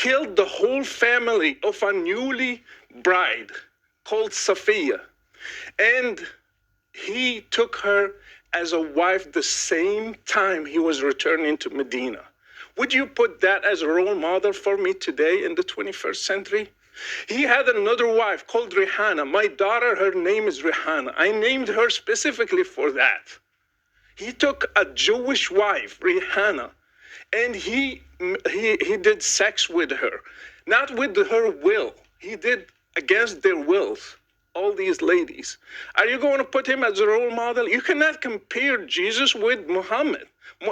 killed the whole family of a newly bride called Safiya. And he took her as a wife the same time he was returning to Medina. Would you put that as a role model for me today in the 21st century? He had another wife called Rihanna. My daughter, her name is Rihanna. I named her specifically for that. He took a Jewish wife, Rihanna, and he did sex with her, not with her will. He did against their wills. All these ladies. Are you going to put him as a role model? You cannot compare Jesus with Muhammad.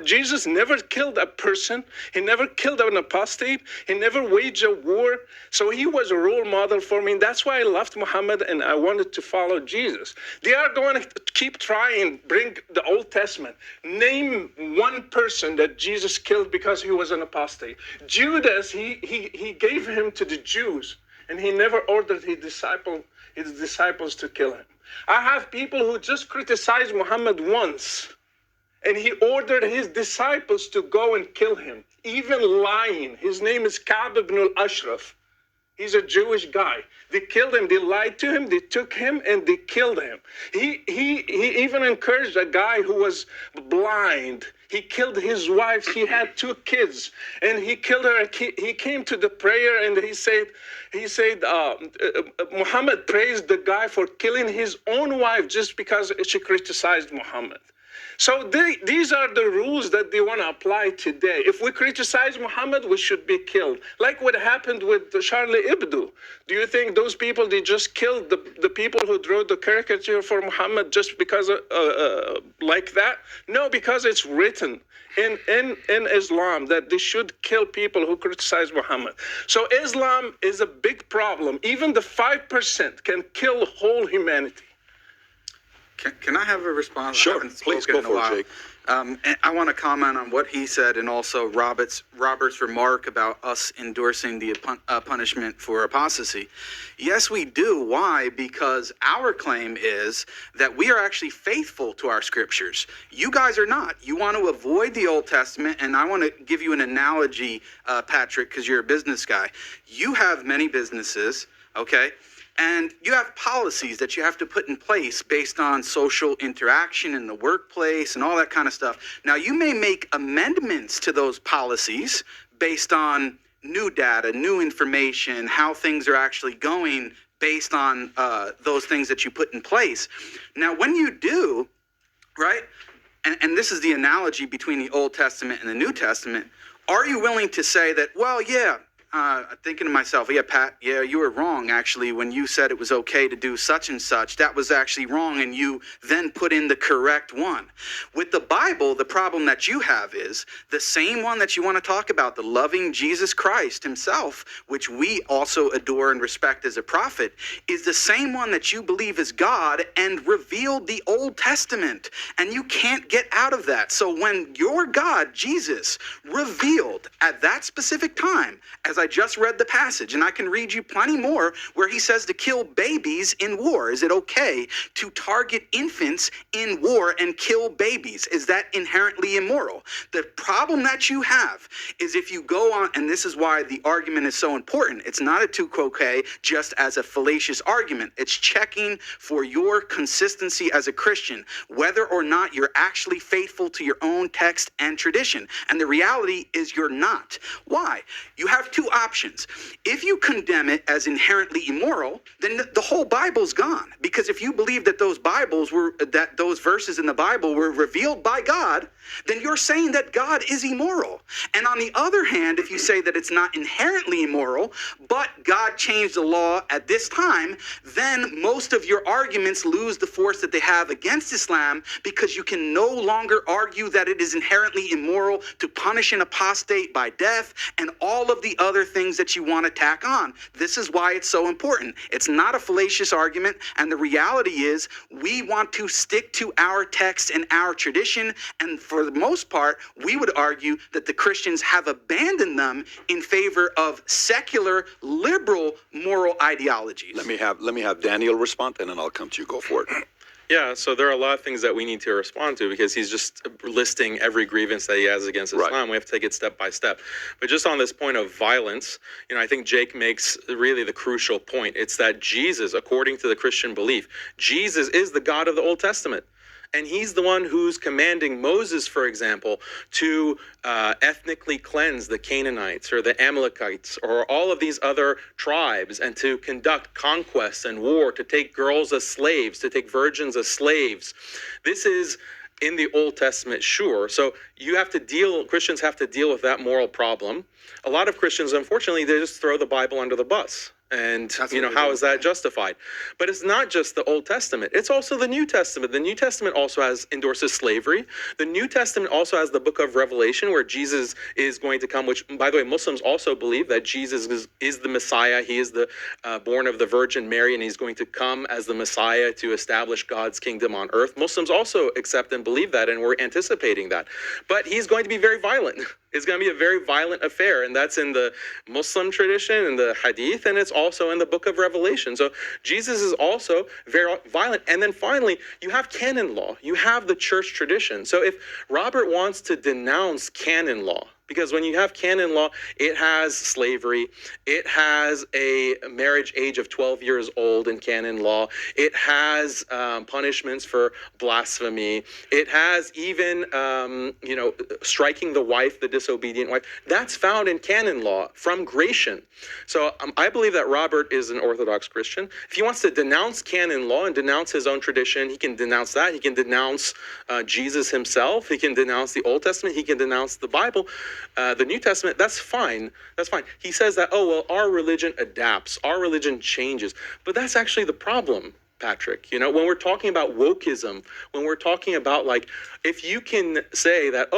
Jesus never killed a person. He never killed an apostate. He never waged a war. So he was a role model for me. That's why I loved Muhammad and I wanted to follow Jesus. They are going to keep trying, bring the Old Testament. Name one person that Jesus killed because he was an apostate. Judas, he gave him to the Jews, and he never ordered his disciples to kill him. I have people who just criticized Muhammad once, and he ordered his disciples to go and kill him, even lying. His name is Ka'b ibn al-Ashraf. He's a Jewish guy. They killed him. They lied to him. They took him and they killed him. He even encouraged a guy who was blind. He killed his wife. He had 2 kids, and he killed her. He came to the prayer and he said, Muhammad praised the guy for killing his own wife just because she criticized Muhammad. So these are the rules that they want to apply today. If we criticize Muhammad, we should be killed. Like what happened with Charlie Hebdo. Do you think those people, they just killed the people who drew the caricature for Muhammad just because like that? No, because it's written in Islam that they should kill people who criticize Muhammad. So Islam is a big problem. Even the 5% can kill whole humanity. Can I have a response? Sure, please go for it, Jake. And I want to comment on what he said and also Robert's remark about us endorsing the punishment for apostasy. Yes, we do. Why? Because our claim is that we are actually faithful to our scriptures. You guys are not. You want to avoid the Old Testament, and I want to give you an analogy, Patrick, because you're a business guy. You have many businesses, okay? And you have policies that you have to put in place based on social interaction in the workplace and all that kind of stuff. Now, you may make amendments to those policies based on new data, new information, how things are actually going based on those things that you put in place. Now, when you do, right, and this is the analogy between the Old Testament and the New Testament, are you willing to say that, well, yeah, thinking to myself, yeah, Pat, yeah, you were wrong, actually, when you said it was okay to do such and such. That was actually wrong, and you then put in the correct one. With the Bible, the problem that you have is the same one that you want to talk about, the loving Jesus Christ himself, which we also adore and respect as a prophet, is the same one that you believe is God and revealed the Old Testament, and you can't get out of that. So when your God, Jesus, revealed at that specific time, as I just read the passage, and I can read you plenty more, where he says to kill babies in war. Is it okay to target infants in war and kill babies? Is that inherently immoral? The problem that you have is if you go on, and this is why the argument is so important. It's not a tu quoque just as a fallacious argument. It's checking for your consistency as a Christian, whether or not you're actually faithful to your own text and tradition. And the reality is you're not. Why? You have 2 options. If you condemn it as inherently immoral, then the whole Bible's gone. Because if you believe that those verses in the Bible were revealed by God, then you're saying that God is immoral. And on the other hand, if you say that it's not inherently immoral, but God changed the law at this time, then most of your arguments lose the force that they have against Islam, because you can no longer argue that it is inherently immoral to punish an apostate by death and all of the other things that you want to tack on. This is why it's so important. It's not a fallacious argument, and the reality is we want to stick to our text and our tradition, and for the most part, we would argue that the Christians have abandoned them in favor of secular, liberal, moral ideologies. Let me have Daniel respond, and then I'll come to you. Go for it. Yeah, so there are a lot of things that we need to respond to because he's just listing every grievance that he has against Islam. Right. We have to take it step by step. But just on this point of violence, I think Jake makes really the crucial point. It's that Jesus, according to the Christian belief, Jesus is the God of the Old Testament. And he's the one who's commanding Moses, for example, to ethnically cleanse the Canaanites or the Amalekites or all of these other tribes and to conduct conquests and war, to take girls as slaves, to take virgins as slaves. This is in the Old Testament, sure. So Christians have to deal with that moral problem. A lot of Christians, unfortunately, they just throw the Bible under the bus. And, how is that justified? But it's not just the Old Testament. It's also the New Testament. The New Testament also endorses slavery. The New Testament also has the book of Revelation where Jesus is going to come, which, by the way, Muslims also believe that Jesus is the Messiah. He is the born of the Virgin Mary, and he's going to come as the Messiah to establish God's kingdom on earth. Muslims also accept and believe that, and we're anticipating that. But he's going to be very violent. It's going to be a very violent affair, and that's in the Muslim tradition and the Hadith, and it's also in the book of Revelation. So Jesus is also very violent. And then finally, you have canon law. You have the church tradition. So if Robert wants to denounce canon law, because when you have canon law, it has slavery, it has a marriage age of 12 years old in canon law, it has punishments for blasphemy, it has even, striking the wife, the disobedient wife. That's found in canon law from Gratian. So I believe that Robert is an Orthodox Christian. If he wants to denounce canon law and denounce his own tradition, he can denounce that. He can denounce Jesus himself. He can denounce the Old Testament. He can denounce the Bible. The New Testament, that's fine. That's fine. He says that, our religion adapts, our religion changes. But that's actually the problem, Patrick. When we're talking about wokeism, when we're talking about if you can say that,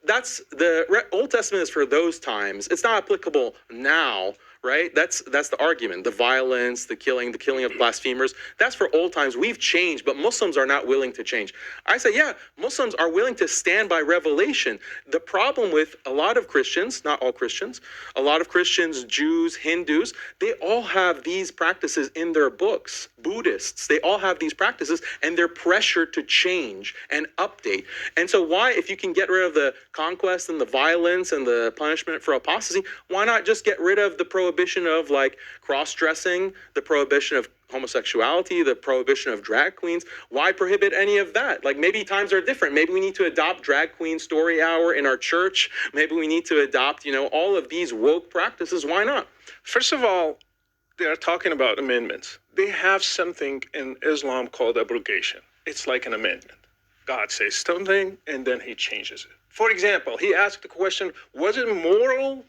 that's the Old Testament is for those times, it's not applicable now. Right? That's the argument. The violence, the killing of blasphemers. That's for old times. We've changed, but Muslims are not willing to change. I say, yeah, Muslims are willing to stand by revelation. The problem with a lot of Christians, not all Christians, a lot of Christians, Jews, Hindus, they all have these practices in their books. Buddhists, they all have these practices, and they're pressured to change and update. And so if you can get rid of the conquest and the violence and the punishment for apostasy, why not just get rid of the prohibition of cross-dressing, the prohibition of homosexuality, the prohibition of drag queens? Why prohibit any of that? Maybe times are different. Maybe we need to adopt drag queen story hour in our church. Maybe we need to adopt, all of these woke practices. Why not? First of all, they are talking about amendments. They have something in Islam called abrogation. It's like an amendment. God says something, and then he changes it. For example, he asked the question, was it moral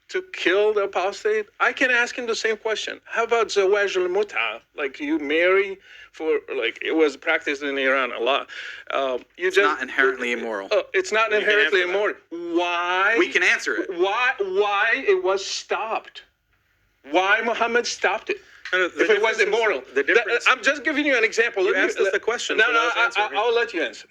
to kill the apostate? I can ask him the same question. How about zawaj al-mut'a? You marry for, it was practiced in Iran a lot. It's not inherently immoral. It's not inherently immoral. Why? We can answer it. Why it was stopped? Why Muhammad stopped it? If it was immoral. I'm just giving you an example. You asked us the question. I'll let you answer.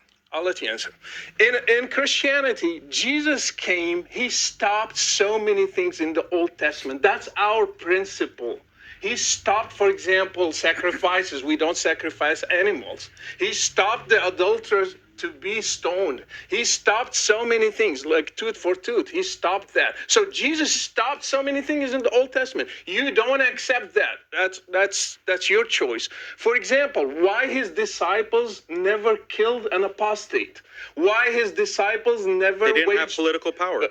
In Christianity, Jesus came, he stopped so many things in the Old Testament. That's our principle. He stopped, for example, sacrifices. We don't sacrifice animals. He stopped the adulterers to be stoned. He stopped so many things, like tooth for tooth. He stopped that. So Jesus stopped so many things in the Old Testament. You don't accept that. That's your choice. For example, why his disciples never killed an apostate? Why his disciples never They didn't have political power.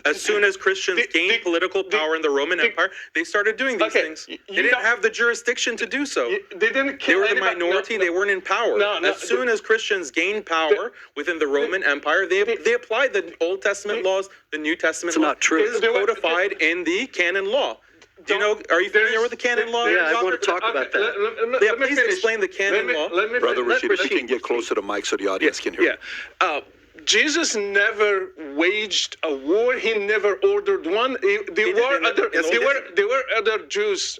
As soon as Christians gained political power in the Roman Empire, they started doing these things. They didn't have the jurisdiction to do so. They didn't kill They were the minority. They weren't in power. As soon as Christians gained power within the Roman Empire, they applied the Old Testament laws, the New Testament laws. Not true. It is codified in the canon law. Are you familiar with the canon law? Yeah, I want to talk about that. Please explain the canon law. Brother Rashid, if you can get closer to Mike so the audience can hear. Yeah. Jesus never waged a war. He never ordered one. There were other Jews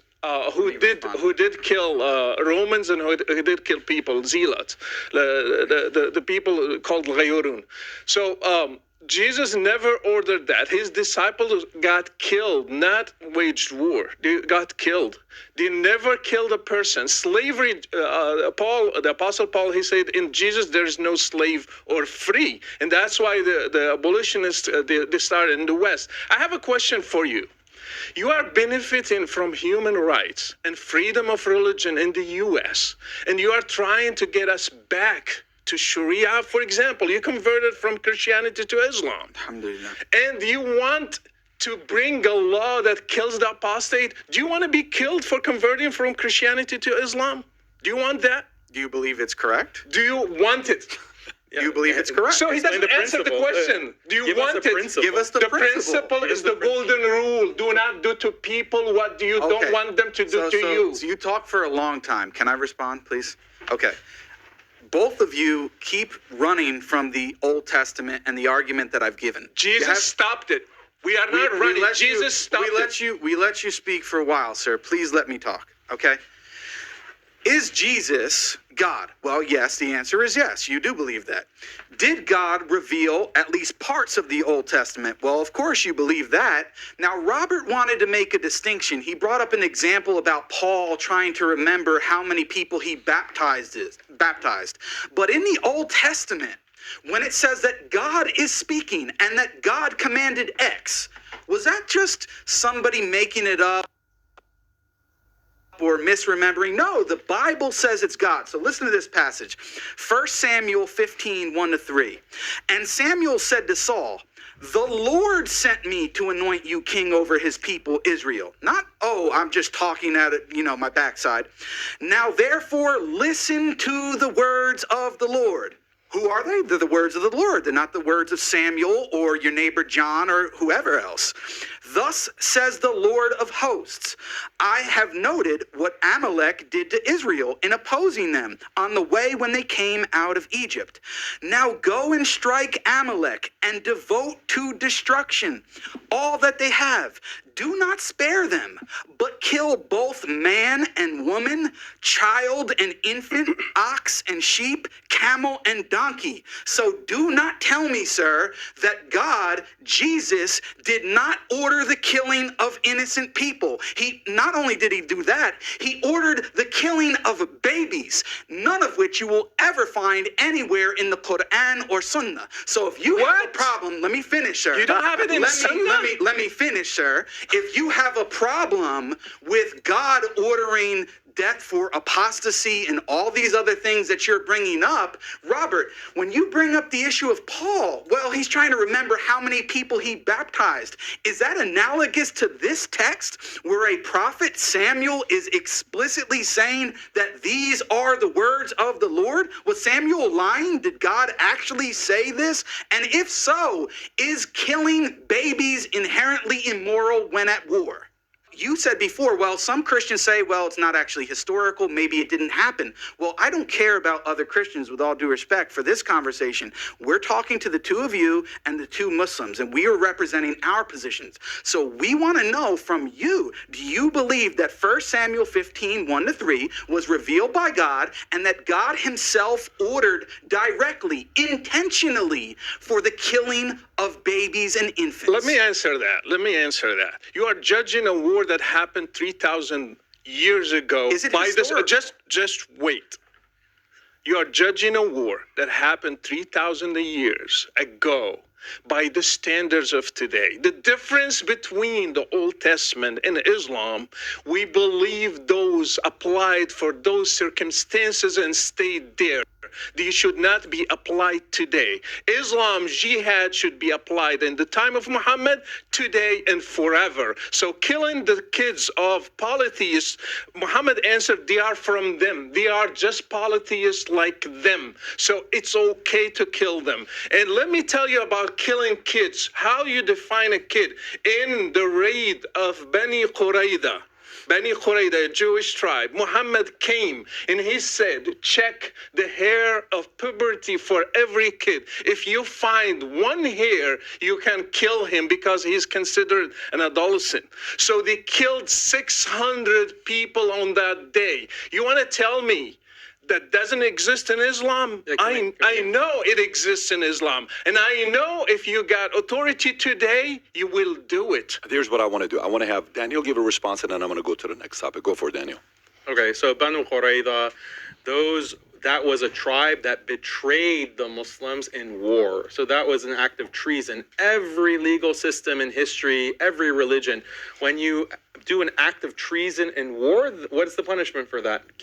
who did kill Romans and who did kill people, zealots, the people called Ghayurun. So Jesus never ordered that. His disciples got killed, not waged war. They got killed. They never killed a person. Slavery, the Apostle Paul, he said, in Jesus there is no slave or free. And that's why the abolitionists, they started in the West. I have a question for you. You are benefiting from human rights and freedom of religion in the U.S., and you are trying to get us back to Sharia. For example, you converted from Christianity to Islam. Alhamdulillah. And you want to bring a law that kills the apostate. Do you want to be killed for converting from Christianity to Islam? Do you want that? Do you believe it's correct? Do you want it? Do you believe it's correct? So he doesn't answer the question. Do you want it? Give us the principle is the golden rule. Do not do to people what you don't want them to do to you. So you talk for a long time. Can I respond, please? Okay. Both of you keep running from the Old Testament and the argument that I've given. Jesus stopped it. We are not running. Jesus stopped it. We let you speak for a while, sir. Please let me talk, okay? Is Jesus God? Well, yes, the answer is yes. You do believe that. Did God reveal at least parts of the Old Testament? Well, of course you believe that. Now, Robert wanted to make a distinction. He brought up an example about Paul trying to remember how many people he baptized. But in the Old Testament, when it says that God is speaking and that God commanded X, was that just somebody making it up or misremembering? No, the Bible says it's God. So listen to this passage. 1 Samuel 15, 1-3. And Samuel said to Saul, the Lord sent me to anoint you king over his people Israel. Not, oh, I'm just talking at it, my backside. Now therefore listen to the words of the Lord. Who are they? They're the words of the Lord. They're not the words of Samuel or your neighbor John or whoever else. Thus says the Lord of hosts, I have noted what Amalek did to Israel in opposing them on the way when they came out of Egypt. Now go and strike Amalek and devote to destruction all that they have. Do not spare them, but kill both man and woman, child and infant, ox and sheep, camel and donkey. So do not tell me, sir, that God, Jesus, did not order the killing of innocent people. He not only did he do that, he ordered the killing of babies, none of which you will ever find anywhere in the Quran or Sunnah. So if you have a problem, let me finish, sir. You don't have it in Sunnah? Let me finish, sir. If you have a problem with God ordering death for apostasy and all these other things that you're bringing up, Robert, when you bring up the issue of Paul, well, he's trying to remember how many people he baptized. Is that analogous to this text where a prophet Samuel is explicitly saying that these are the words of the Lord? Was Samuel lying? Did God actually say this? And if so, is killing babies inherently immoral when at war? You said before, well, some Christians say, well, it's not actually historical. Maybe it didn't happen. Well, I don't care about other Christians, with all due respect. For this conversation, we're talking to the two of you and the two Muslims, and we are representing our positions. So we want to know from you, do you believe that 1 Samuel 15, 1-3 was revealed by God and that God himself ordered directly, intentionally for the killing of babies and infants? Let me answer that. You are judging a war that happened 3,000 years ago. Is it by historic? Just wait. You are judging a war that happened 3,000 years ago by the standards of today. The difference between the Old Testament and Islam, we believe those applied for those circumstances and stayed there. These should not be applied today. Islam's jihad should be applied in the time of Muhammad, today and forever. So killing the kids of polytheists, Muhammad answered, they are from them. They are just polytheists like them. So it's okay to kill them. And let me tell you about killing kids. How you define a kid. In the raid of Bani Qurayza, a Jewish tribe, Muhammad came and he said, check the hair of puberty for every kid. If you find one hair, you can kill him because he's considered an adolescent. So they killed 600 people on that day. You want to tell me that doesn't exist in Islam? I know it exists in Islam. And I know if you got authority today, you will do it. Here's what I want to do. I want to have Daniel give a response, and then I'm going to go to the next topic. Go for it, Daniel. Okay, so Banu Qurayza, that was a tribe that betrayed the Muslims in war. So that was an act of treason. Every legal system in history, every religion, when you do an act of treason in war, what is the punishment for that?